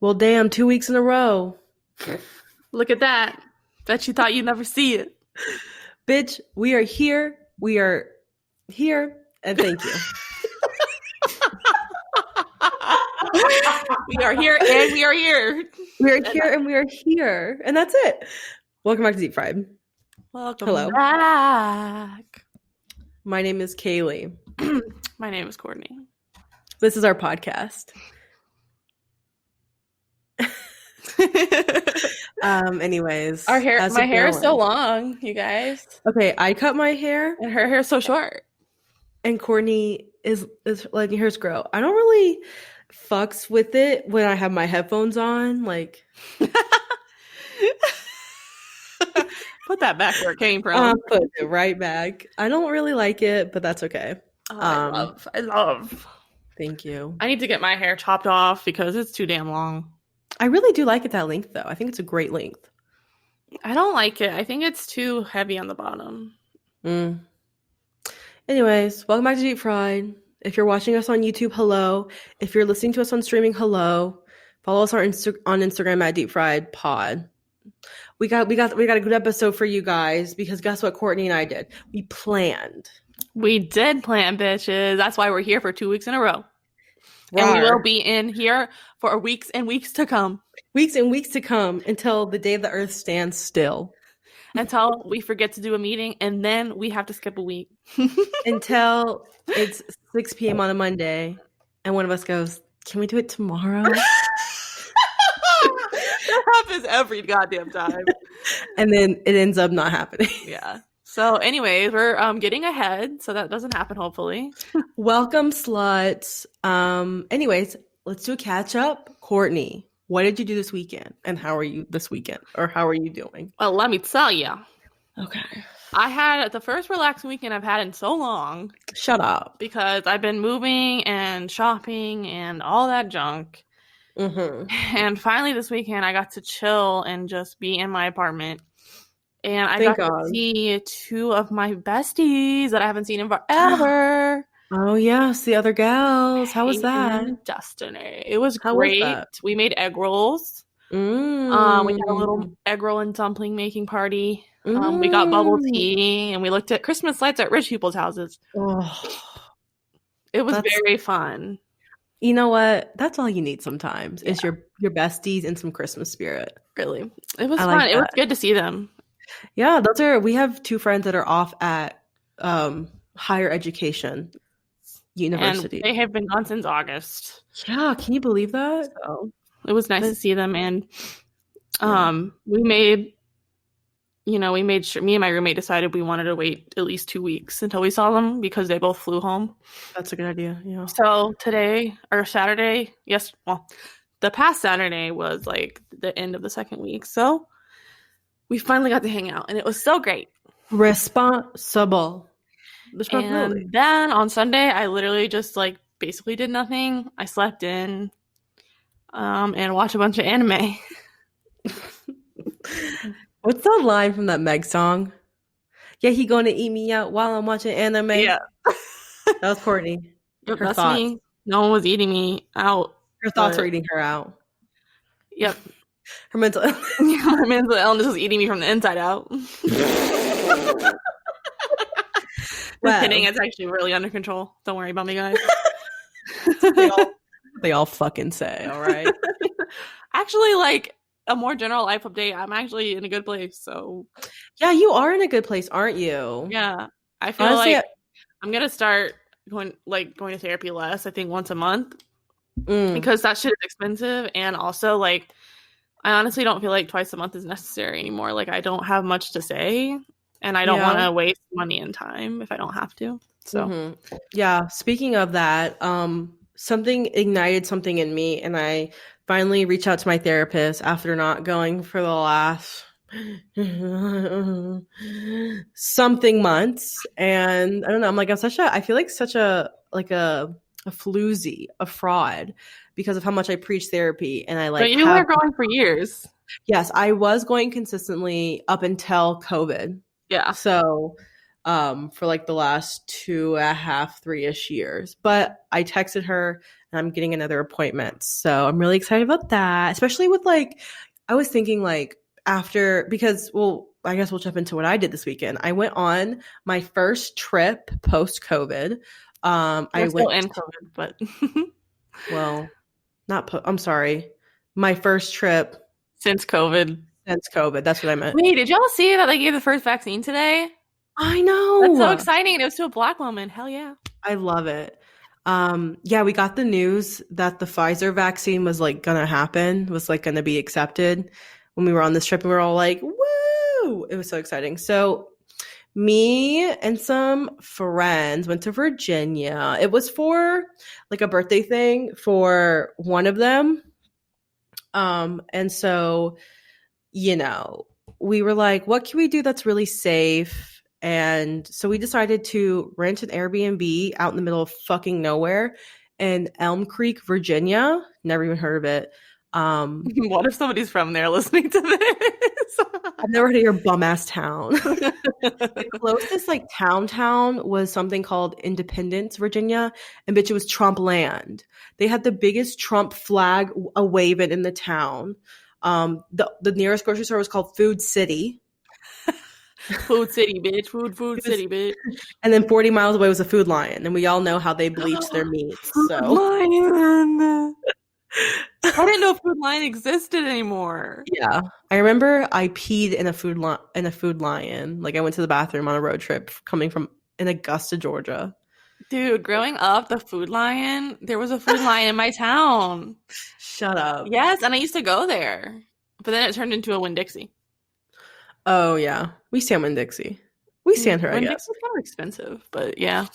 Well, damn, 2 weeks in a row. Look at that. Bet you thought you'd never see it. Bitch, we are here. We are here. And thank you. We are here and we are here. We are here and we are here. And that's it. Welcome back to Deep Fried. Welcome back. My name is Kaylee. My name is Courtney. This is our podcast. Anyways, my hair is so long, you guys. Okay, I cut my hair and her hair is so short. And Courtney is letting hers grow. I don't really fucks with it when I have my headphones on. Like, put that back where it came from. Put it right back. I don't really like it, but that's okay. I love. Thank you. I need to get my hair chopped off because it's too damn long. I really do like it that length, though. I think it's a great length. I don't like it. I think it's too heavy on the bottom. Anyways, welcome back to Deep Fried. If you're watching us on YouTube, hello. If you're listening to us on streaming, hello. Follow us on Instagram at Deep Fried Pod. We got a good episode for you guys because guess what Courtney and I did? We planned. We did plan, bitches. That's why we're here for 2 weeks in a row. And we will be in here for weeks and weeks to come. Weeks and weeks to come until the day the earth stands still. Until we forget to do a meeting and then we have to skip a week. Until it's 6 p.m. on a Monday and one of us goes, can we do it tomorrow? That happens every goddamn time. And then it ends up not happening. Yeah. So anyways, we're getting ahead so that doesn't happen, hopefully. Welcome, sluts. Anyways, let's do a catch up. Courtney, what did you do this weekend? And how are you this weekend? Or how are you doing? Well, let me tell you. Okay. I had the first relaxing weekend I've had in so long. Shut up. Because I've been moving and shopping and all that junk. Mm-hmm. And finally this weekend I got to chill and just be in my apartment. And I got to see two of my besties that I haven't seen in forever. Oh, yes. The other gals. How was that? Destiny. It was great. We made egg rolls. We had a little egg roll and dumpling making party. We got bubble tea. And we looked at Christmas lights at rich people's houses. Oh, it was very fun. You know what? That's all you need sometimes is your besties and some Christmas spirit. Really. It was fun. It was good to see them. Yeah, we have two friends that are off at higher education university. And they have been gone since August. Yeah, can you believe that? So it was nice to see them. And we made sure, me and my roommate decided we wanted to wait at least 2 weeks until we saw them because they both flew home. That's a good idea. Yeah. So Saturday, the past Saturday was like the end of the second week. So we finally got to hang out, and it was so great. Responsibility. And then on Sunday, I literally just like basically did nothing. I slept in, and watched a bunch of anime. What's that line from that Meg song? Yeah, he gonna eat me out while I'm watching anime. Yeah, that was Courtney. Yep, that's me. No one was eating me out. Her thoughts were eating her out. Yep. Her mental illness was eating me from the inside out. Well, kidding. It's actually really under control. Don't worry about me, guys. they all fucking say, all right? Actually, like a more general life update, I'm actually in a good place. So yeah, you are in a good place, aren't you? Yeah. I feel honestly, like I'm going to start going to therapy less, I think once a month. Because that shit is expensive. And also like I honestly don't feel like twice a month is necessary anymore. Like I don't have much to say and I don't want to waste money and time if I don't have to. So yeah, speaking of that, something ignited something in me and I finally reached out to my therapist after not going for the last something months. And I don't know, I'm like, I feel like such a floozy, a fraud because of how much I preach therapy. And I like, but you were going for years. Yes, I was going consistently up until COVID. Yeah. So for like the last 2.5, 3-ish years. But I texted her and I'm getting another appointment. So I'm really excited about that, especially with like, I was thinking like after, because, well, I guess we'll jump into what I did this weekend. I went on my first trip post COVID. We're I still went, in COVID, but well, I'm sorry. My first trip since COVID. since COVID. That's what I meant. Wait, did y'all see that they gave the first vaccine today? I That's so know. exciting. It was to a Black woman. Hell yeah. I love it. Yeah, we got the news that the Pfizer vaccine was like gonna happen, was like gonna be accepted when we were on this trip, and we were all like, woo! It was so exciting. So me and some friends went to Virginia. It was for like a birthday thing for one of them. And so, you know, we were like, what can we do that's really safe? And so we decided to rent an Airbnb out in the middle of fucking nowhere in Elm Creek, Virginia. Never even heard of it. What if somebody's from there listening to this? I've never heard of your bum ass town. The closest like town was something called Independence, Virginia, and bitch, it was Trump land. They had the biggest Trump flag waving in the town. The nearest grocery store was called Food City. Food City, bitch. Food City, bitch. And then 40 miles away was a Food Lion, and we all know how they bleach their meats. Food So Lion. I didn't know Food Lion existed anymore. yeah, I remember I peed in a Food Lion. Like I went to the bathroom on a road trip coming from in Augusta, Georgia. Dude, growing up, the Food Lion, there was a Food Lion in my town. Shut up. Yes, and I used to go there. But then it turned into a Winn-Dixie. Oh yeah, we stand Winn-Dixie. We stand her, I guess. Winn-Dixie's kind of expensive, but yeah.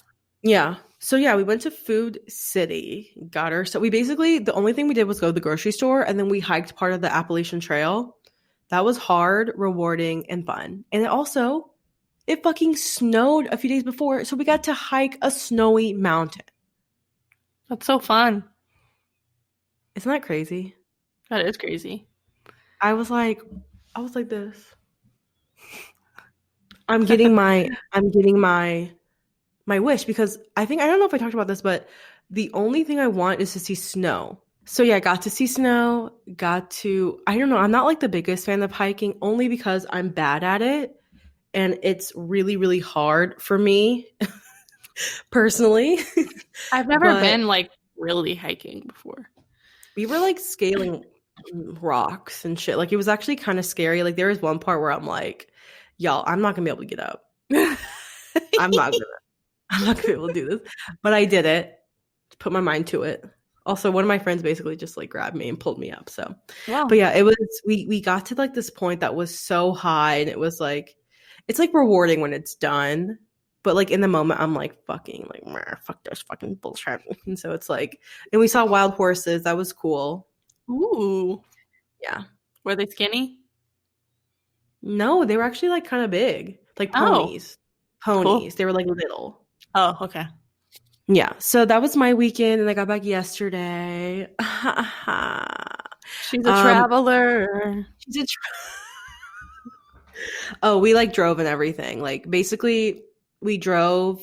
Yeah. So yeah, we went to Food City, got her. So we basically, the only thing we did was go to the grocery store, and then we hiked part of the Appalachian Trail. That was hard, rewarding, and fun. And it fucking snowed a few days before, so we got to hike a snowy mountain. That's so fun. Isn't that crazy? That is crazy. I was like this. I'm getting my wish, because I don't know if I talked about this, but the only thing I want is to see snow. So yeah, I got to see snow, I don't know, I'm not like the biggest fan of hiking, only because I'm bad at it and it's really, really hard for me personally. I've never been like really hiking before. We were like scaling rocks and shit. Like it was actually kind of scary. Like there was one part where I'm like, y'all, I'm not gonna be able to get up. I'm not gonna be able to do this. But I did it. Put my mind to it. Also, one of my friends basically just like grabbed me and pulled me up. So, wow. But yeah, it was, we got to like this point that was so high, and it was like, it's like rewarding when it's done. But like in the moment, I'm like, fucking like, fuck this fucking bullshit. And so it's like, and we saw wild horses. That was cool. Ooh. Yeah. Were they skinny? No, they were actually like kind of big. Like ponies. Ponies. Cool. They were like little. Oh, okay. Yeah. So that was my weekend, and I got back yesterday. She's a traveler. Oh, we like drove and everything. Like basically we drove.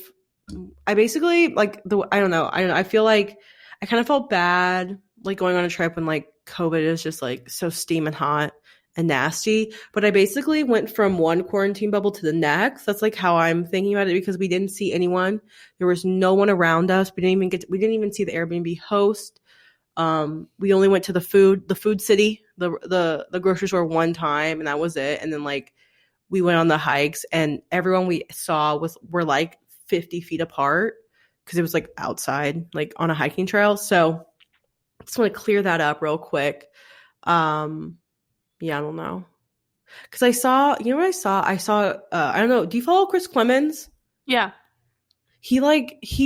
I basically like I don't know. I feel like I kind of felt bad like going on a trip when like COVID is just like so steaming hot and nasty. But I basically went from one quarantine bubble to the next. That's like how I'm thinking about it, because we didn't see anyone. There was no one around us. We didn't even see the Airbnb host. We only went to the food city, the grocery store one time, and that was it. And then like we went on the hikes, and everyone we saw were like 50 feet apart, because it was like outside, like on a hiking trail. So I just want to clear that up real quick. Yeah, I don't know. Because I saw, you know what I saw? I don't know. Do you follow Chris Clemens? Yeah. He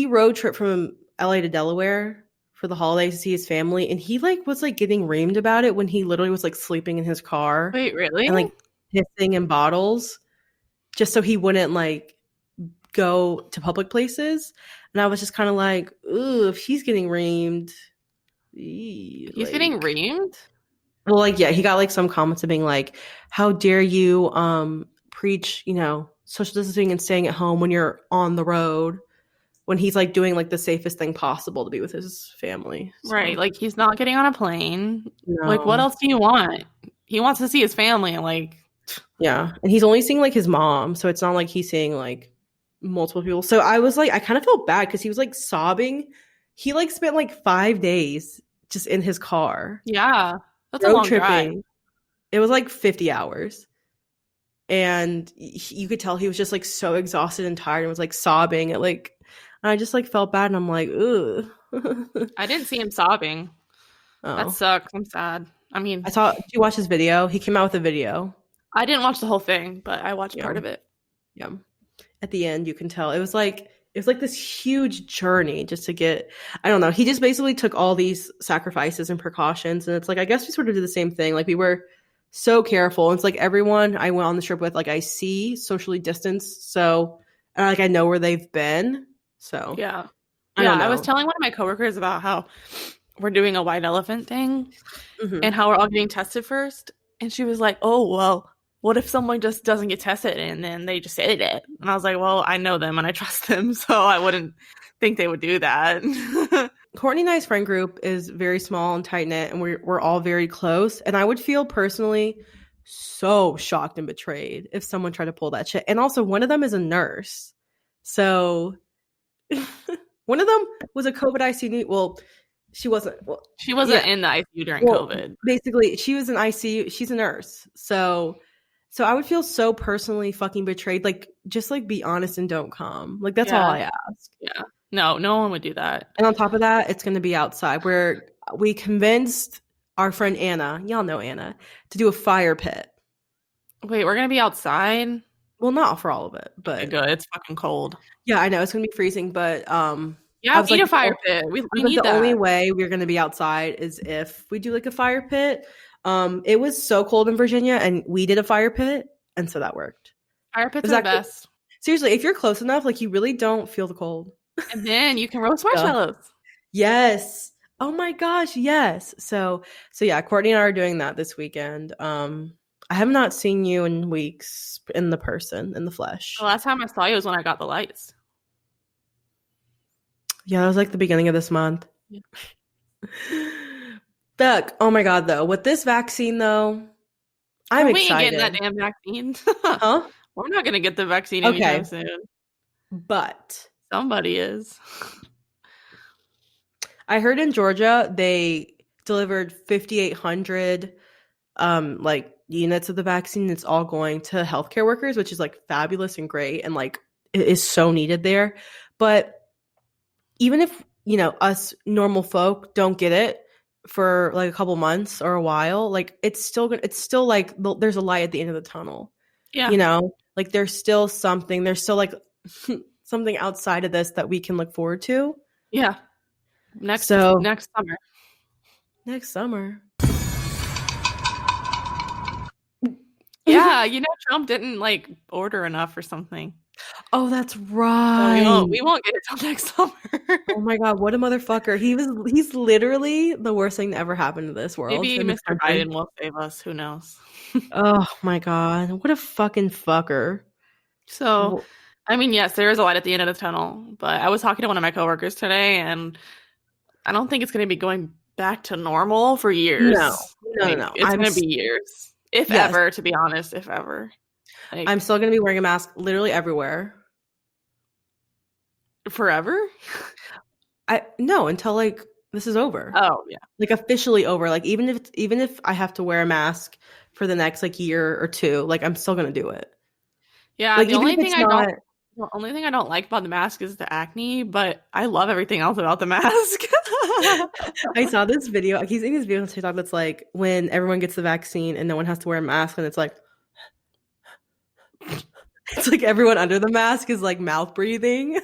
road trip from LA to Delaware for the holidays to see his family. And he like was like getting reamed about it when he literally was like sleeping in his car. Wait, really? And like pissing in bottles just so he wouldn't like go to public places. And I was just kind of like, ooh, if he's getting reamed. He's like, getting reamed? Well, like, yeah, he got like some comments of being like, how dare you preach, social distancing and staying at home when you're on the road, when he's like doing like the safest thing possible to be with his family. So. Right. Like he's not getting on a plane. No. Like what else do you want? He wants to see his family and like. Yeah. And he's only seeing like his mom. So it's not like he's seeing like multiple people. So I was like, I kind of felt bad because he was like sobbing. He like spent like 5 days just in his car. Yeah. That's a long drive. It was like 50 hours. And you could tell he was just like so exhausted and tired and was like sobbing at like, and I just like felt bad and I'm like, ugh. I didn't see him sobbing. Oh. That sucks. I'm sad. I mean, did you watch his video? He came out with a video. I didn't watch the whole thing, but I watched part of it. Yeah. At the end, you can tell it was like this huge journey just to get, I don't know. He just basically took all these sacrifices and precautions. And it's like, I guess we sort of did the same thing. Like we were so careful. It's like everyone I went on the trip with, like I see socially distanced. So like I know where they've been. So yeah. I was telling one of my coworkers about how we're doing a white elephant thing and how we're all getting tested first. And she was like, oh, well, what if someone just doesn't get tested and then they just say it? And I was like, well, I know them and I trust them, so I wouldn't think they would do that. Courtney and I's friend group is very small and tight-knit, and we're all very close. And I would feel personally so shocked and betrayed if someone tried to pull that shit. And also, one of them is a nurse. So one of them was a COVID ICU. Well, she wasn't. Well, she wasn't in the ICU during COVID. Basically, she was in ICU. She's a nurse. So I would feel so personally fucking betrayed. Like, just like be honest and don't come. Like, that's all I ask. Yeah. No one would do that. And on top of that, it's going to be outside where we convinced our friend Anna, y'all know Anna, to do a fire pit. Wait, we're going to be outside? Well, not for all of it, but. Okay, good. It's fucking cold. Yeah, I know. It's going to be freezing, but. Yeah, we need a fire pit. We need that. The only way we're going to be outside is if we do like a fire pit. It was so cold in Virginia and we did a fire pit, and so that worked. Fire pits are the best. Seriously, if you're close enough, like you really don't feel the cold. And then you can roast marshmallows. Yes. Oh my gosh, yes. So yeah, Courtney and I are doing that this weekend. I have not seen you in weeks in the flesh. The last time I saw you was when I got the lights. Yeah, that was like the beginning of this month. Yeah. Beck, oh my god, though. With this vaccine, though, I'm excited. We ain't getting that damn vaccine. Huh? We're not going to get the vaccine anytime soon. But somebody is. I heard in Georgia, they delivered 5,800 like units of the vaccine. It's all going to healthcare workers, which is like fabulous and great. And like, it is so needed there. But even if, us normal folk don't get it for like a couple months or a while, like it's still like there's a light at the end of the tunnel. Yeah. Like there's still something, there's still like something outside of this that we can look forward to. Yeah. Next summer. Next summer. Yeah, Trump didn't like order enough or something. Oh, that's right. So we won't get it till next summer. Oh my god, what a motherfucker. He's literally the worst thing that ever happened to this world. Maybe Mr. Biden will save us. Who knows? Oh my god. What a fucking fucker. So, I mean, yes, there is a light at the end of the tunnel, but I was talking to one of my coworkers today, and I don't think it's going to be going back to normal for years. No. It's going to be years. If ever, to be honest, if ever. Like, I'm still going to be wearing a mask literally everywhere. Forever? No, until like this is over. Oh, yeah. Like officially over. Like even if I have to wear a mask for the next like year or two, like I'm still going to do it. Yeah, like, the only thing I don't like about the mask is the acne, but I love everything else about the mask. I saw this video. I keep seeing this video on TikTok that's like when everyone gets the vaccine and no one has to wear a mask, and it's like everyone under the mask is like mouth breathing.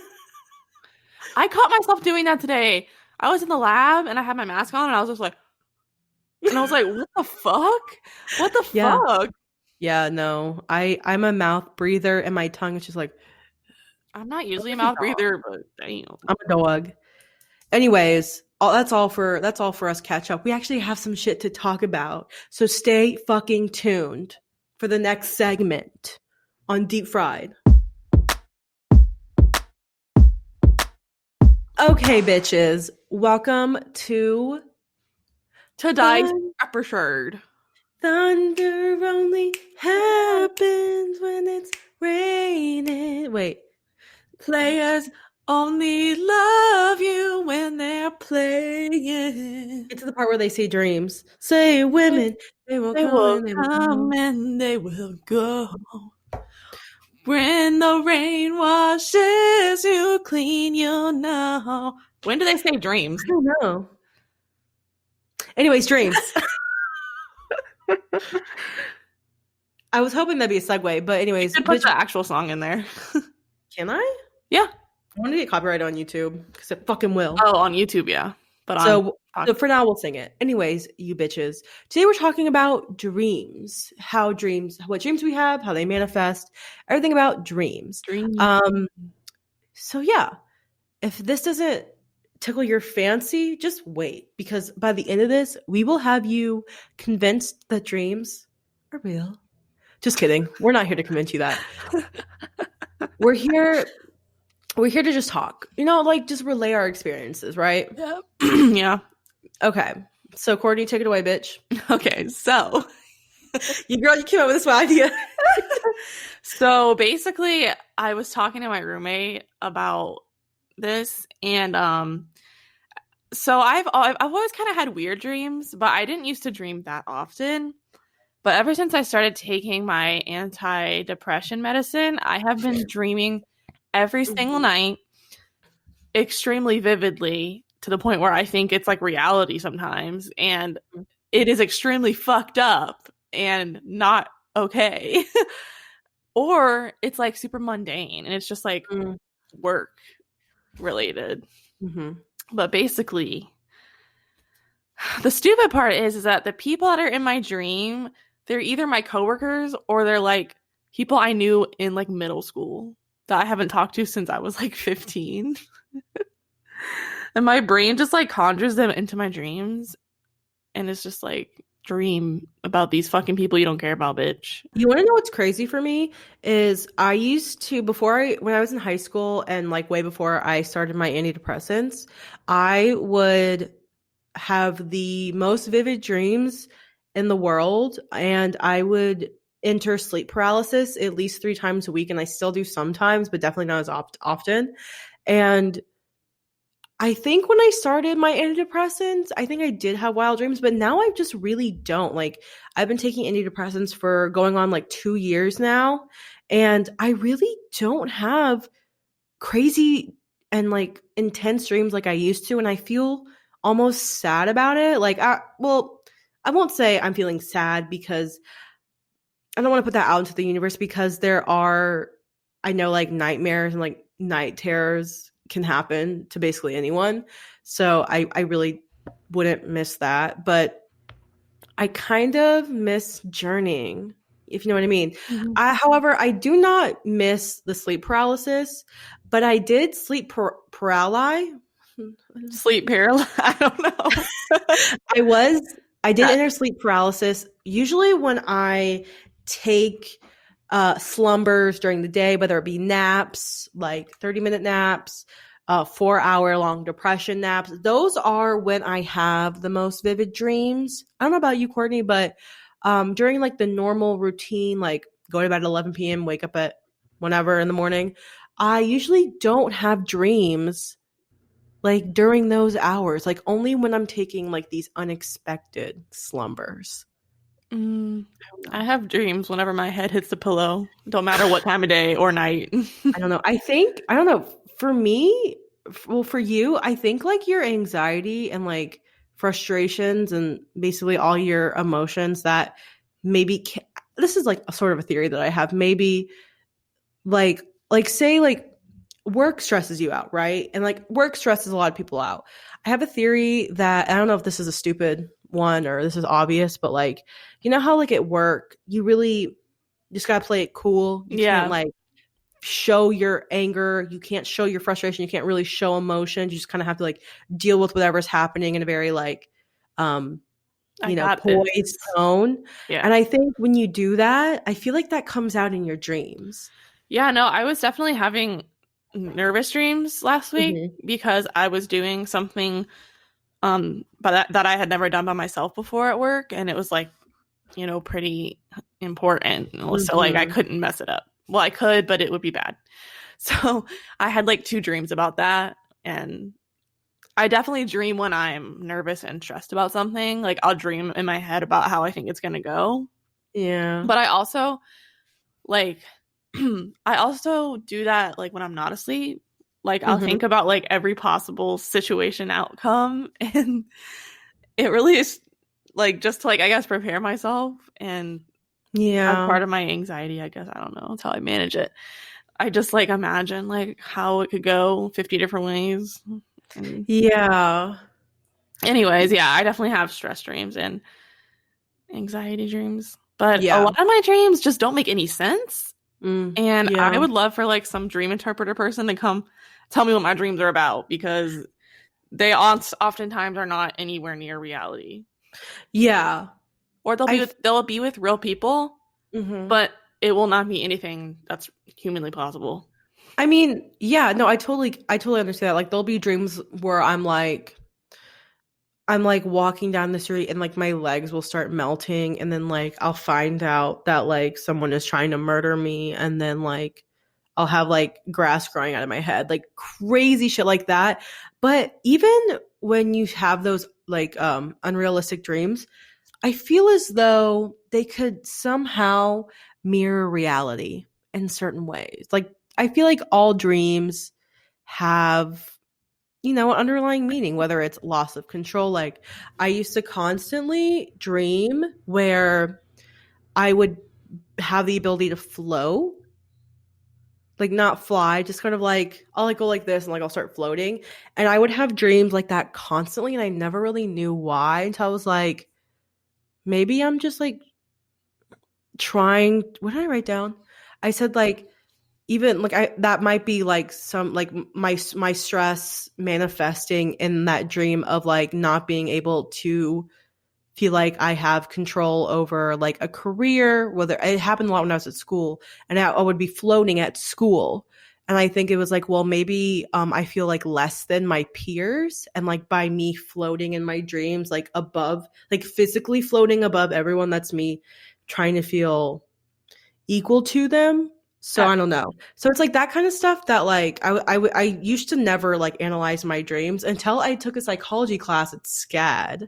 I caught myself doing that today. I was in the lab and I had my mask on and I was just like, what the fuck? What the fuck? Yeah, no. I'm a mouth breather and my tongue is just like, I'm not usually a mouth breather, but damn. I'm a dog. Anyways, that's all for us catch up. We actually have some shit to talk about. So stay fucking tuned for the next segment on Deep Fried. Okay, bitches. Welcome to Today's episode. Thunder only happens when it's raining. Wait. Players only love you when they're playing. Get to the part where they say dreams. Say women, they will come and they will go. And they will go. When the rain washes you clean, you'll know. When do they say dreams? I don't know. Anyways, dreams. I was hoping that'd be a segue, but anyways. You could put the actual song in there. Can I? Yeah. I want to get copyrighted on YouTube because it fucking will. Oh, on YouTube, yeah. But so for now, we'll sing it. Anyways, you bitches. Today we're talking about dreams. What dreams we have, how they manifest, everything about dreams. So yeah, if this doesn't tickle your fancy, just wait, because by the end of this, we will have you convinced that dreams are real. Just kidding. We're not here to convince you that. We're here to just talk. Just relay our experiences, right? Yeah. Yeah. Okay. So Courtney, take it away, bitch. Okay, so you came up with this idea. So basically, I was talking to my roommate about this, and so I've always kind of had weird dreams, but I didn't used to dream that often. But ever since I started taking my anti-depression medicine, I have been dreaming every single night, extremely vividly, to the point where I think it's like reality sometimes, and it is extremely fucked up and not okay. Or it's like super mundane and it's just like work related. Mm-hmm. But basically, the stupid part is that the people that are in my dream, they're either my coworkers or they're like people I knew in like middle school that I haven't talked to since I was like 15. And my brain just like conjures them into my dreams, and it's just like, dream about these fucking people you don't care about, bitch. You want to know what's crazy for me is I used to, when I was in high school and like way before I started my antidepressants, I would have the most vivid dreams in the world, and I would enter sleep paralysis at least 3 times a week, and I still do sometimes, but definitely not as often. And I think when I started my antidepressants, I think I did have wild dreams, but now I just really don't. Like, I've been taking antidepressants for going on like 2 years now, and I really don't have crazy and like intense dreams like I used to, and I feel almost sad about it. Like, I won't say I'm feeling sad because I don't want to put that out into the universe, because there are, I know, like nightmares and like night terrors can happen to basically anyone. So I really wouldn't miss that. But I kind of miss journeying, if you know what I mean. Mm-hmm. However, I do not miss the sleep paralysis, but I did sleep paralyze. Sleep paralysis? I don't know. I did enter sleep paralysis. Usually when I take slumbers during the day, whether it be naps, like 30-minute naps, 4-hour-long depression naps, those are when I have the most vivid dreams. I don't know about you, Courtney, but during like the normal routine, like go to bed at 11 p.m., wake up at whenever in the morning, I usually don't have dreams like during those hours, like only when I'm taking like these unexpected slumbers. I have dreams whenever my head hits the pillow. Don't matter what time of day or night. I don't know. I don't know. For me, for you, I think like your anxiety and like frustrations and basically all your emotions that maybe this is like a sort of a theory that I have. Maybe like say like work stresses you out, right? And like work stresses a lot of people out. I have a theory that, I don't know if this is a stupid one or this is obvious, but like, you know how like at work you really just gotta play it cool. You can't like show your anger, you can't show your frustration, you can't really show emotions. You just kind of have to like deal with whatever's happening in a very like poised tone. Yeah. And I think when you do that, I feel like that comes out in your dreams. Yeah, no, I was definitely having nervous dreams last week because I was doing something but that I had never done by myself before at work, and it was like, you know, pretty important. So like I couldn't mess it up. Well, I could, but it would be bad. So I had like 2 dreams about that, and I definitely dream when I'm nervous and stressed about something. Like I'll dream in my head about how I think it's gonna go. Yeah. But I also like I also do that like when I'm not asleep. Like I'll think about like every possible situation outcome, and it really is like just to like I guess prepare myself, and as part of my anxiety, I guess. I don't know. That's how I manage it. I just like imagine like how it could go 50 different ways. And anyways, yeah, I definitely have stress dreams and anxiety dreams. But a lot of my dreams just don't make any sense. And I would love for like some dream interpreter person to come tell me what my dreams are about, because they oftentimes are not anywhere near reality. Yeah. Or they'll be with real people, but it will not be anything that's humanly plausible. I mean, yeah, no, I totally understand that. Like there'll be dreams where I'm like walking down the street and like my legs will start melting, and then like I'll find out that like someone is trying to murder me, and then like I'll have like grass growing out of my head, like crazy shit like that. But even when you have those like unrealistic dreams, I feel as though they could somehow mirror reality in certain ways. Like I feel like all dreams have, you know, an underlying meaning, whether it's loss of control. Like I used to constantly dream where I would have the ability to float, like not fly, just kind of like I'll like go like this and like I'll start floating. And I would have dreams like that constantly, and I never really knew why until I was like, maybe I'm just like trying. What did I write down? I said like, even like that might be like some like my stress manifesting in that dream of like not being able to feel like I have control over like a career. Whether it happened a lot when I was at school, and I would be floating at school, and I think it was like, well, maybe I feel like less than my peers, and like by me floating in my dreams like above, like physically floating above everyone, that's me trying to feel equal to them. So I don't know. So it's like that kind of stuff that like I used to never like analyze my dreams until I took a psychology class at SCAD,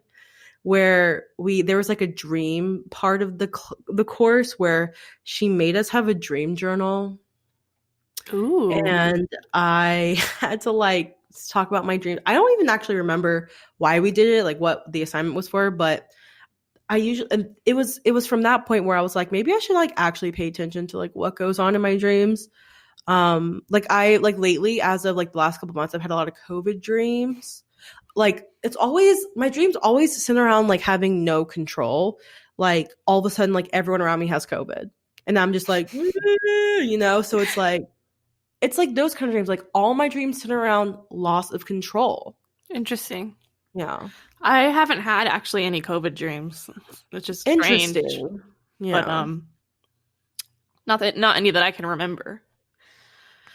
where there was like a dream part of the course where she made us have a dream journal. Ooh. And I had to like talk about my dreams. I don't even actually remember why we did it, like what the assignment was for, but and it was from that point where I was like, maybe I should like actually pay attention to like what goes on in my dreams. Like I like lately, as of like the last couple months, I've had a lot of COVID dreams. Like it's always, my dreams always center around like having no control. Like all of a sudden, like everyone around me has COVID, and I'm just like, you know. So it's like those kind of dreams. Like all my dreams center around loss of control. Interesting. Yeah. I haven't had actually any COVID dreams, which is strange. Interesting. Yeah. But not any that I can remember.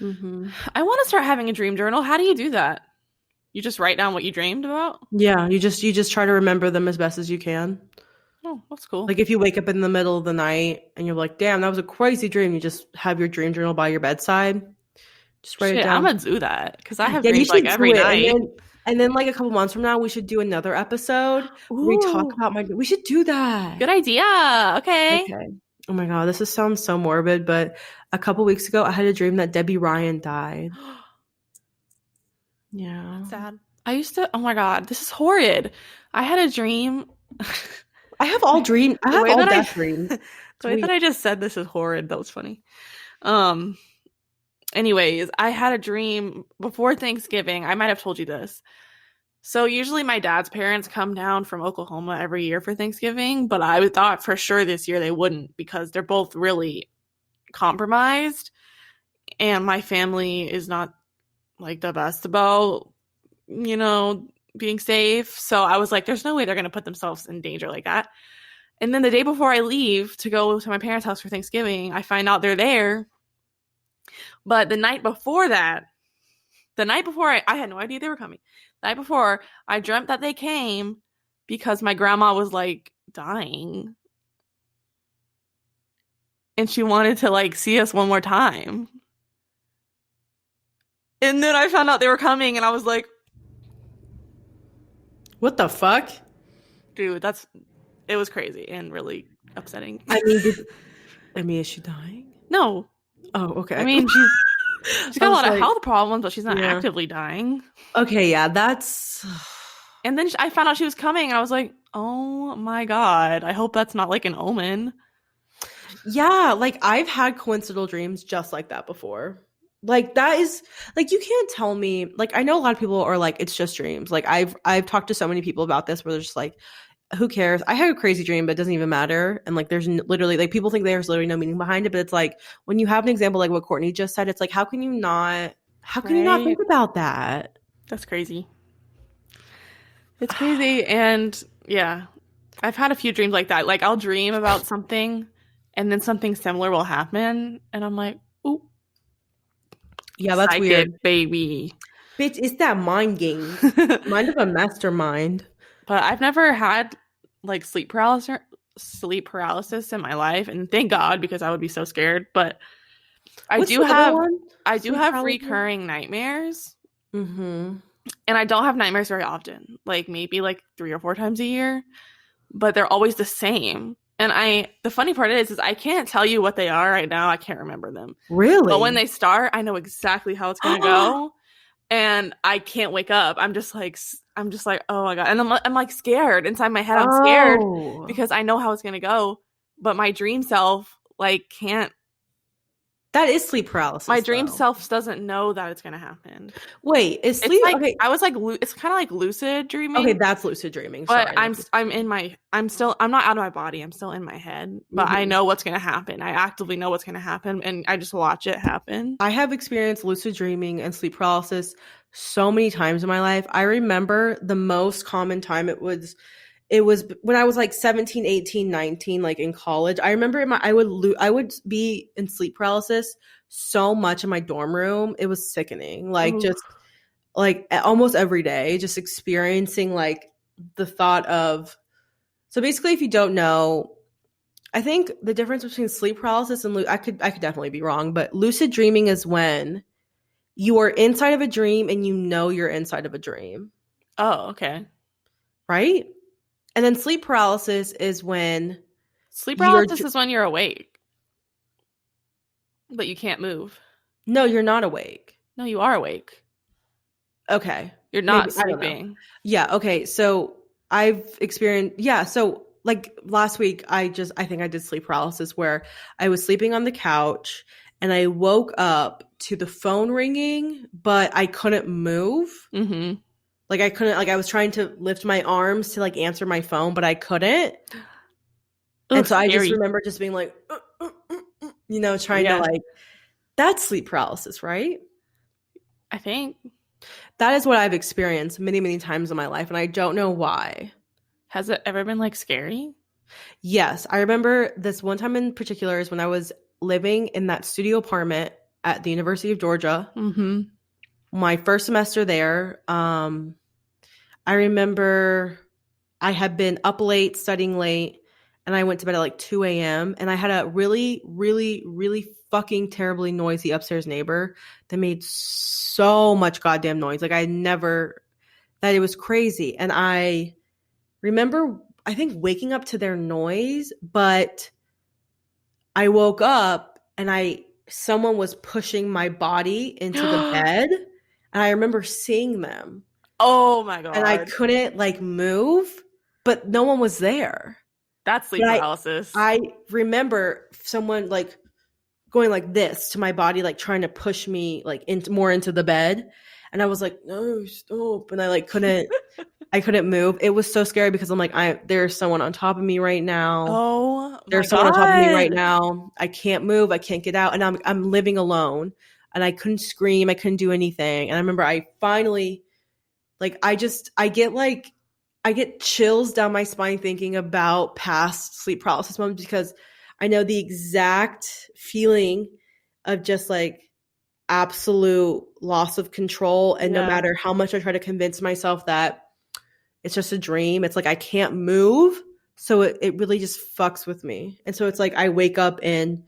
I want to start having a dream journal. How do you do that? You just write down what you dreamed about? Yeah, you just try to remember them as best as you can. Oh, that's cool. Like if you wake up in the middle of the night and you're like, damn, that was a crazy dream, you just have your dream journal by your bedside. Just write it down. I'm gonna do that because I have dreams like every night. And then like a couple months from now, we should do another episode where we talk about we should do that. Good idea. Okay. Oh my God, this sounds so morbid, but a couple weeks ago, I had a dream that Debbie Ryan died. Yeah. That's sad. Oh my God, this is horrid. I had a dream. I have all dreams. I have all death dreams. The way that I just said this is horrid. That was funny. Anyways, I had a dream before Thanksgiving. I might have told you this. So usually my dad's parents come down from Oklahoma every year for Thanksgiving, but I thought for sure this year they wouldn't because they're both really compromised, and my family is not like the best about, you know, being safe. So I was like, there's no way they're going to put themselves in danger like that. And then the day before I leave to go to my parents' house for Thanksgiving, I find out they're there. But the night before that, The night before, I had no idea they were coming. The night before, I dreamt that they came because my grandma was like dying. And she wanted to like see us one more time. And then I found out they were coming and I was like, what the fuck? Dude, it was crazy and really upsetting. I mean, is she dying? No. Oh, okay. I mean, she's got a lot of health problems, but she's not actively dying. Okay, yeah, that's... And then I found out she was coming and I was like, oh my God, I hope that's not like an omen. Yeah, like I've had coincidental dreams just like that before. Like that is like you can't tell me, like I know a lot of people are like it's just dreams. Like I've talked to so many people about this where they're just like who cares? I had a crazy dream, but it doesn't even matter. And like there's literally like people think there's literally no meaning behind it, but it's like when you have an example like what Courtney just said, it's like how can you not think about that? That's crazy. It's crazy. And yeah, I've had a few dreams like that. Like I'll dream about something and then something similar will happen. And I'm like, ooh. Yeah, that's weird. Baby. Bitch, it's that mind game. Mind of a mastermind. But I've never had like sleep paralysis in my life. And thank God, because I would be so scared. But I do have recurring nightmares. Mm-hmm. And I don't have nightmares very often. Like maybe like 3 or 4 times a year. But they're always the same. And the funny part is I can't tell you what they are right now. I can't remember them. Really? But when they start, I know exactly how it's going to go. And I can't wake up. I'm just like, oh my God. And I'm like scared inside my head. I'm scared because I know how it's going to go. But my dream self like can't. That is sleep paralysis. My dream self doesn't know that it's going to happen. Wait, is sleep? Like, okay. I was like, it's kind of like lucid dreaming. Okay, that's lucid dreaming. But I'm not out of my body. I'm still in my head. But I know what's going to happen. I actively know what's going to happen. And I just watch it happen. I have experienced lucid dreaming and sleep paralysis so many times in my life. I remember the most common time it was when I was like 17, 18, 19, like in college. I remember I would be in sleep paralysis so much in my dorm room. It was sickening. Like just like almost every day, just experiencing like the thought of. So basically, if you don't know, I think the difference between sleep paralysis and I could definitely be wrong, but lucid dreaming is when you are inside of a dream and you know you're inside of a dream. Oh, okay. Right? And then sleep paralysis is when... Sleep paralysis is when you're awake. But you can't move. No, you're not awake. No, you are awake. Okay. You're not sleeping. Yeah, okay. So I've experienced... Yeah, so like last week, I think I did sleep paralysis where I was sleeping on the couch and I woke up to the phone ringing, but I couldn't move. Mm-hmm. Like I couldn't, like I was trying to lift my arms to like answer my phone, but I couldn't. And so I just remember just being like, trying to like, that's sleep paralysis, right? I think. That is what I've experienced many, many times in my life. And I don't know why. Has it ever been like scary? Yes. I remember this one time in particular is when I was living in that studio apartment at the University of Georgia. Mm-hmm. My first semester there, I remember I had been up late, studying late, and I went to bed at like 2 a.m. And I had a really, really, really fucking terribly noisy upstairs neighbor that made so much goddamn noise. Like that it was crazy. And I remember, I think, waking up to their noise, but I woke up and someone was pushing my body into the bed. And I remember seeing them. Oh my God. And I couldn't like move, but no one was there. That's sleep paralysis. I remember someone like going like this to my body, like trying to push me like more into the bed. And I was like, no, stop. And I like I couldn't move. It was so scary because I'm like, there's someone on top of me right now. Oh, there's someone on top of me right now. I can't move. I can't get out. And I'm living alone. And I couldn't scream. I couldn't do anything. And I remember I finally, like, I get chills down my spine thinking about past sleep paralysis moments because I know the exact feeling of just like, absolute loss of control. And no matter how much I try to convince myself that it's just a dream, it's like I can't move. So it really just fucks with me. And so it's like I wake up in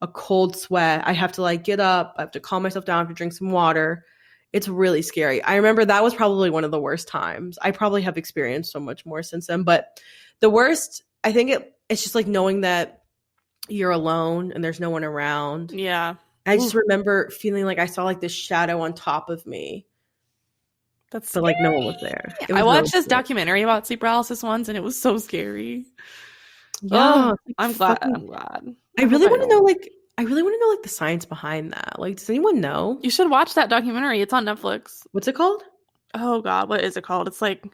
a cold sweat. I have to like get up. I have to calm myself down. I have to drink some water. It's really scary. I remember that was probably one of the worst times. I probably have experienced so much more since then. But the worst, I think it's just like knowing that you're alone and there's no one around. Yeah. I just remember feeling like I saw like this shadow on top of me. But like no one was there. I watched this documentary about sleep paralysis once, and it was so scary. Yeah, I'm glad. I'm glad. I really want to know like the science behind that. Like, does anyone know? You should watch that documentary. It's on Netflix. What's it called? Oh God, what is it called? It's like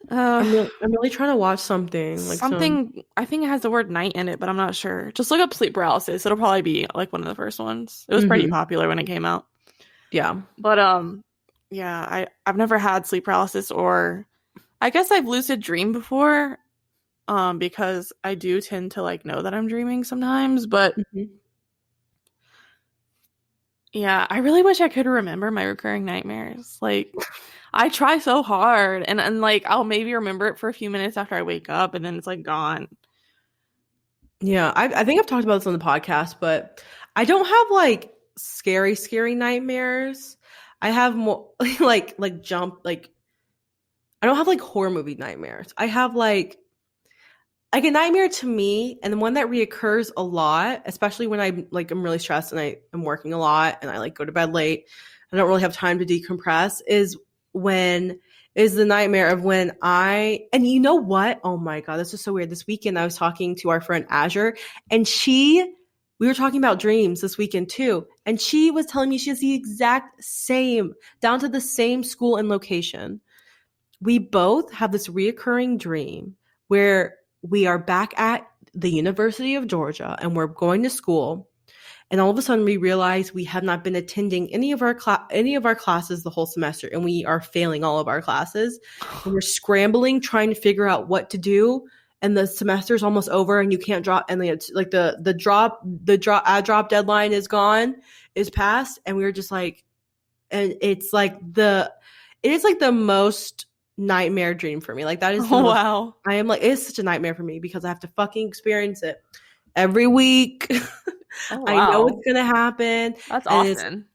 I'm really trying to watch something like something. I think it has the word night in it, but I'm not sure. Just look up sleep paralysis. It'll probably be like one of the first ones. It was pretty popular when it came out. Yeah, but yeah, I've never had sleep paralysis, or I guess I've lucid dreamed before, because I do tend to like know that I'm dreaming sometimes, but yeah, I really wish I could remember my recurring nightmares. Like, I try so hard, and like I'll maybe remember it for a few minutes after I wake up, and then it's like gone. Yeah, I think I've talked about this on the podcast, but I don't have like scary nightmares. I have more like jump like I don't have like horror movie nightmares. I have like a nightmare to me, and the one that reoccurs a lot, especially when I'm really stressed and I'm working a lot and I like go to bed late. I don't really have time to decompress. Is the nightmare of when and you know what? Oh my God, this is so weird. This weekend I was talking to our friend Azure, and we were talking about dreams this weekend too. And she was telling me she has the exact same, down to the same school and location. We both have this reoccurring dream where we are back at the University of Georgia and we're going to school. And all of a sudden we realize we have not been attending any of our classes the whole semester, and we are failing all of our classes. And we're scrambling, trying to figure out what to do. And the semester's almost over, and you can't drop. And it's like the drop deadline is passed, and we were just like, and it is like the most nightmare dream for me. Like that is wow. I am like, it's such a nightmare for me because I have to fucking experience it every week. Oh, wow. I know it's gonna happen. That's often.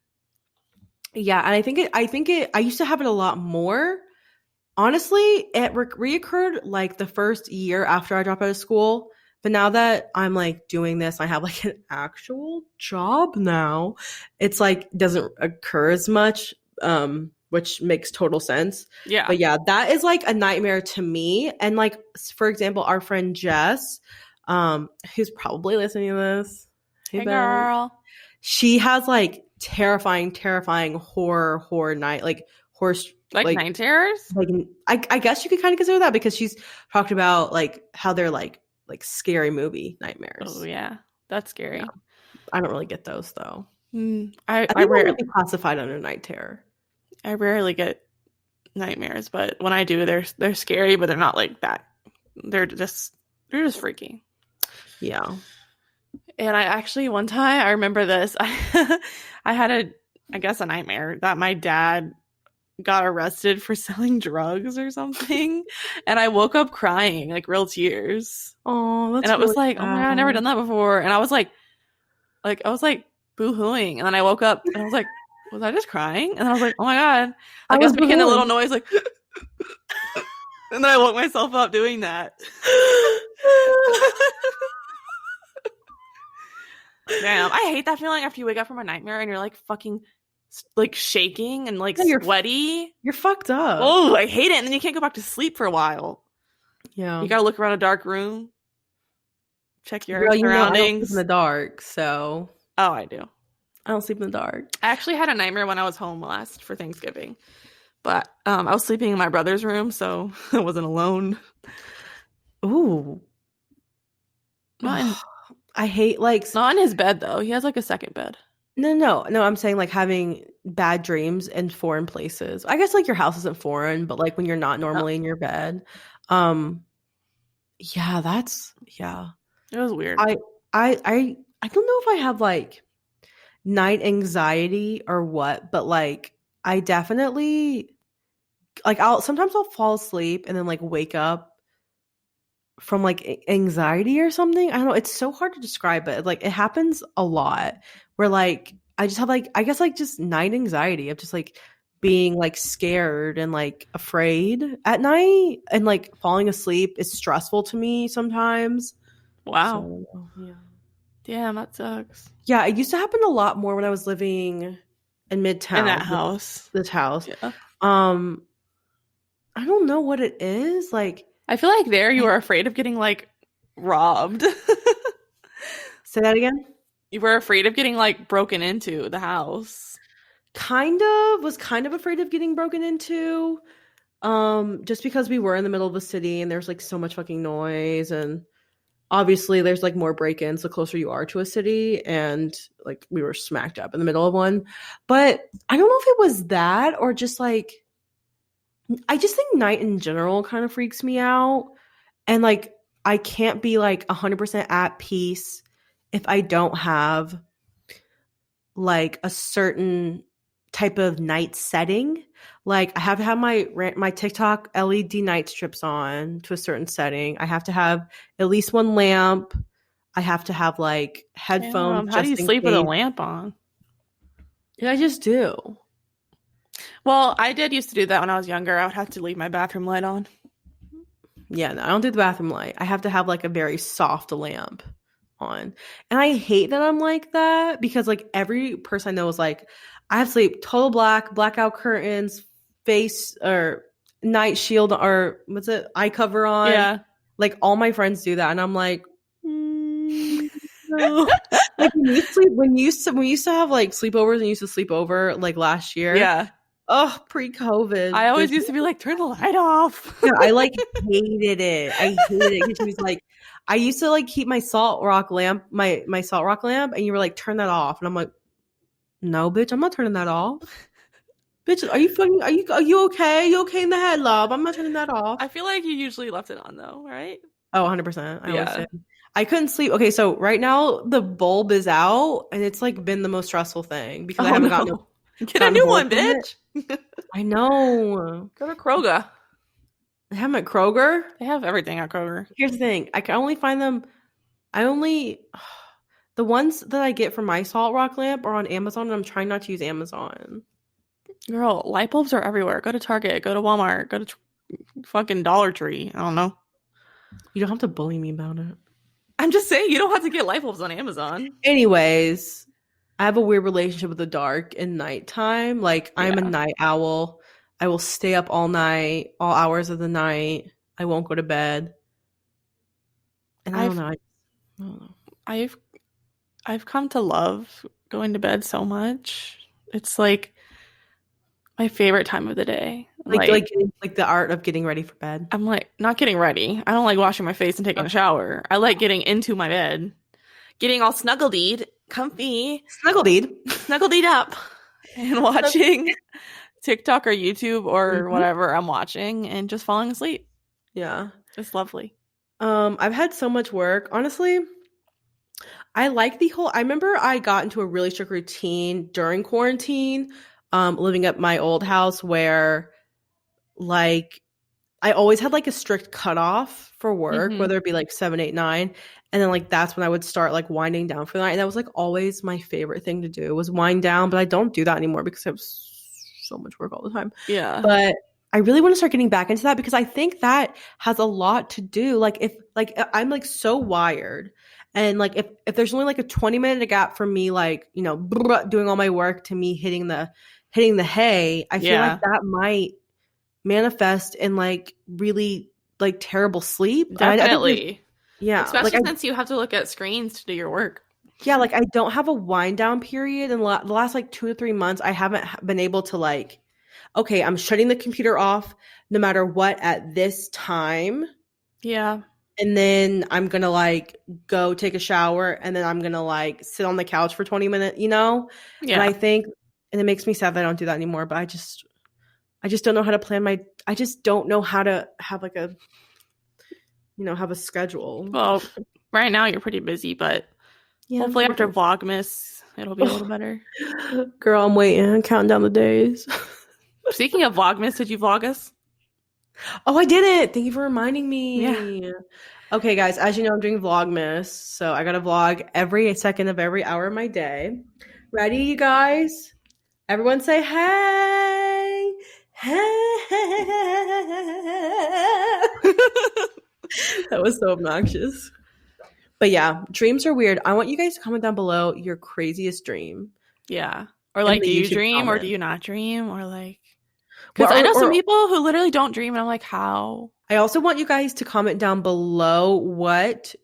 Yeah, and I used to have it a lot more. Honestly, it reoccurred like the first year after I dropped out of school. But now that I'm like doing this, I have like an actual job now. It's like doesn't occur as much, which makes total sense. Yeah. But yeah, that is like a nightmare to me. And like, for example, our friend Jess, who's probably listening to this. Hey girl. She has like terrifying horror night, like horror like night terrors. Like I guess you could kind of consider that because she's talked about like how they're like scary movie nightmares. Oh yeah, that's scary. Yeah. I don't really get those though. I think rarely classified under night terror. I rarely get nightmares, but when I do, they're scary, but they're not like that. They're just freaky. Yeah. And I actually one time I remember this. I had a nightmare that my dad got arrested for selling drugs or something, and I woke up crying, like real tears. Oh, that's and it was really like, sad. oh my God, I've never done that before. And I was like boo-hooing, and then I woke up and I was like, was I just crying? And then I was like, oh my God, like, I was making a little noise like and then I woke myself up doing that. Damn, I hate that feeling after you wake up from a nightmare and you're like fucking like shaking and like sweaty. You're fucked up. Oh, I hate it. And then you can't go back to sleep for a while. Yeah. You gotta look around a dark room. Check your surroundings. I don't sleep in the dark, so. Oh, I do. I don't sleep in the dark. I actually had a nightmare when I was home last for Thanksgiving. But I was sleeping in my brother's room, so I wasn't alone. Ooh. I hate like not in his bed though. He has like a second bed. No. I'm saying like having bad dreams in foreign places. I guess like your house isn't foreign, but like when you're not normally in your bed. Yeah, that's It was weird. I don't know if I have like night anxiety or what, but like I definitely like I'll fall asleep and then like wake up from like anxiety or something. I don't know. It's so hard to describe it. Like it happens a lot where like I just have like I guess like just night anxiety of just like being like scared and like afraid at night and like falling asleep is stressful to me sometimes. Wow. So yeah. Damn, that sucks. Yeah, it used to happen a lot more when I was living in Midtown. In that house. This house. Yeah. I don't know what it is. Like I feel like there you were afraid of getting like robbed. say that again? You were afraid of getting like broken into the house. Was kind of afraid of getting broken into. Just because we were in the middle of the city and there's like so much fucking noise, and obviously there's like more break-ins the closer you are to a city, and like we were smacked up in the middle of one. But I don't know if it was that or just like I just think night in general kind of freaks me out. And like I can't be like 100% at peace if I don't have like a certain type of night setting. Like I have to have my TikTok LED night strips on to a certain setting. I have to have at least one lamp. I have to have like headphones. How do you sleep with a lamp on? Yeah, I just do. Well, I did used to do that when I was younger. I would have to leave my bathroom light on. Yeah, no, I don't do the bathroom light. I have to have like a very soft lamp on. And I hate that I'm like that because like every person I know is like, I have to sleep total blackout curtains, face or night shield or what's it, eye cover on. Yeah. Like all my friends do that. And I'm like, no. Like when you used to have like sleepovers and you used to sleep over like last year. Yeah. Oh, pre-COVID. I always used to be like, turn the light off. Yeah, I like hated it. I hated it because she was like, I used to like keep my salt rock lamp, my salt rock lamp, and you were like, turn that off. And I'm like, no, bitch, I'm not turning that off. Bitch, are you okay? You okay in the head, love? I'm not turning that off. I feel like you usually left it on though, right? Oh, 100%. I always did. I couldn't sleep. Okay, so right now the bulb is out, and it's like been the most stressful thing because I haven't gotten Get a new one, bitch. I know. Go to Kroger. They have them at Kroger. They have everything at Kroger. Here's the thing. I can only find them. The ones that I get from my salt rock lamp are on Amazon, and I'm trying not to use Amazon. Girl, light bulbs are everywhere. Go to Target. Go to Walmart. Go to fucking Dollar Tree. I don't know. You don't have to bully me about it. I'm just saying you don't have to get light bulbs on Amazon. Anyways, I have a weird relationship with the dark and nighttime. Like I'm a night owl. I will stay up all night, all hours of the night. I won't go to bed. And I don't know. I've come to love going to bed so much. It's like my favorite time of the day. Like the art of getting ready for bed. I'm like not getting ready. I don't like washing my face and taking a shower. I like getting into my bed, getting all snuggled-eed, comfy, snuggled-eed up, and watching TikTok or YouTube or whatever I'm watching and just falling asleep. Yeah, it's lovely. I've had so much work. Honestly, I like I remember I got into a really strict routine during quarantine, living at my old house where like I always had like a strict cutoff for work, whether it be like 7, 8, 9. And then like that's when I would start like winding down for the night. And that was like always my favorite thing to do was wind down. But I don't do that anymore because I have so much work all the time. Yeah. But I really want to start getting back into that because I think that has a lot to do. Like if like I'm like so wired. And like if there's only like a 20-minute gap from me like, you know, doing all my work to me hitting the hay, I feel like that might manifest in like really like terrible sleep. Definitely. Especially like, since you have to look at screens to do your work. Yeah, like I don't have a wind down period in the last like 2 to 3 months. I haven't been able to like, okay, I'm shutting the computer off no matter what at this time. Yeah. And then I'm going to like go take a shower and then I'm going to like sit on the couch for 20 minutes, you know? Yeah. And it makes me sad that I don't do that anymore, but I just don't know how to plan I just don't know how to have like a, you know, have a schedule. Well, right now you're pretty busy, but Yeah, hopefully after Vlogmas, it'll be a little better. Girl, I'm waiting. Counting down the days. Speaking of Vlogmas, did you vlog us? Oh, I did it. Thank you for reminding me. Yeah. Okay, guys, as you know, I'm doing Vlogmas. So I got to vlog every second of every hour of my day. Ready, you guys? Everyone say, hey. Hey. That was so obnoxious. But yeah, dreams are weird. I want you guys to comment down below your craziest dream. Yeah. Or like, do you dream or do you not dream? Or like, because I know some people who literally don't dream, and I'm like, how? I also want you guys to comment down below what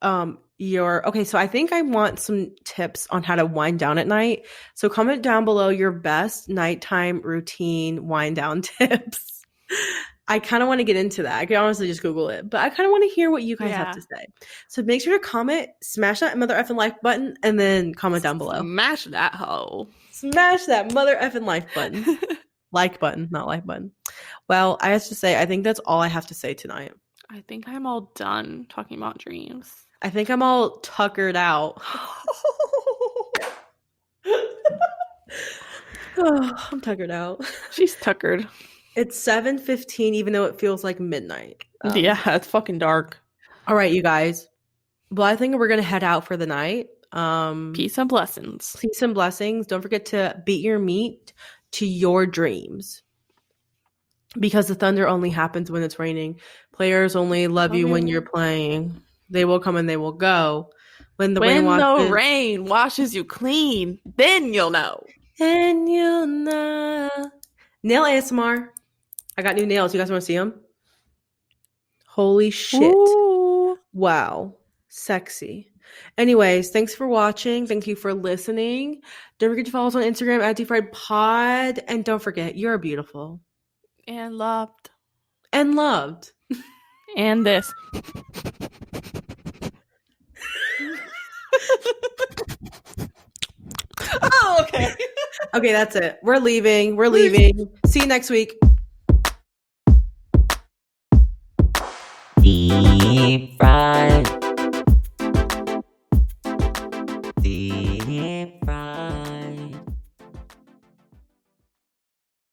okay, so I think I want some tips on how to wind down at night. So comment down below your best nighttime routine wind down tips. I kind of want to get into that. I could honestly just Google it, but I kind of want to hear what you guys have to say. So make sure to comment, smash that mother effing like button, and then comment down below. Smash that hoe. Smash that mother effing like button. Like button, not like button. Well, I have to say, I think that's all I have to say tonight. I think I'm all done talking about dreams. I think I'm all tuckered out. Oh, I'm tuckered out. She's tuckered. It's 7:15, even though it feels like midnight. Yeah, it's fucking dark. All right, you guys. Well, I think we're going to head out for the night. Peace and blessings. Peace and blessings. Don't forget to beat your meat to your dreams. Because the thunder only happens when it's raining. Players only love you when you're playing. They will come and they will go. When the rain washes you clean, then you'll know. Then you'll know. Nail ASMR. I got new nails. You guys want to see them? Holy shit. Ooh. Wow. Sexy. Anyways, thanks for watching. Thank you for listening. Don't forget to follow us on Instagram at DeepFriedPod. And don't forget, you're beautiful. And loved. And loved. And this. Oh, okay. Okay, that's it. We're leaving. We're leaving. See you next week. Deep fried. Deep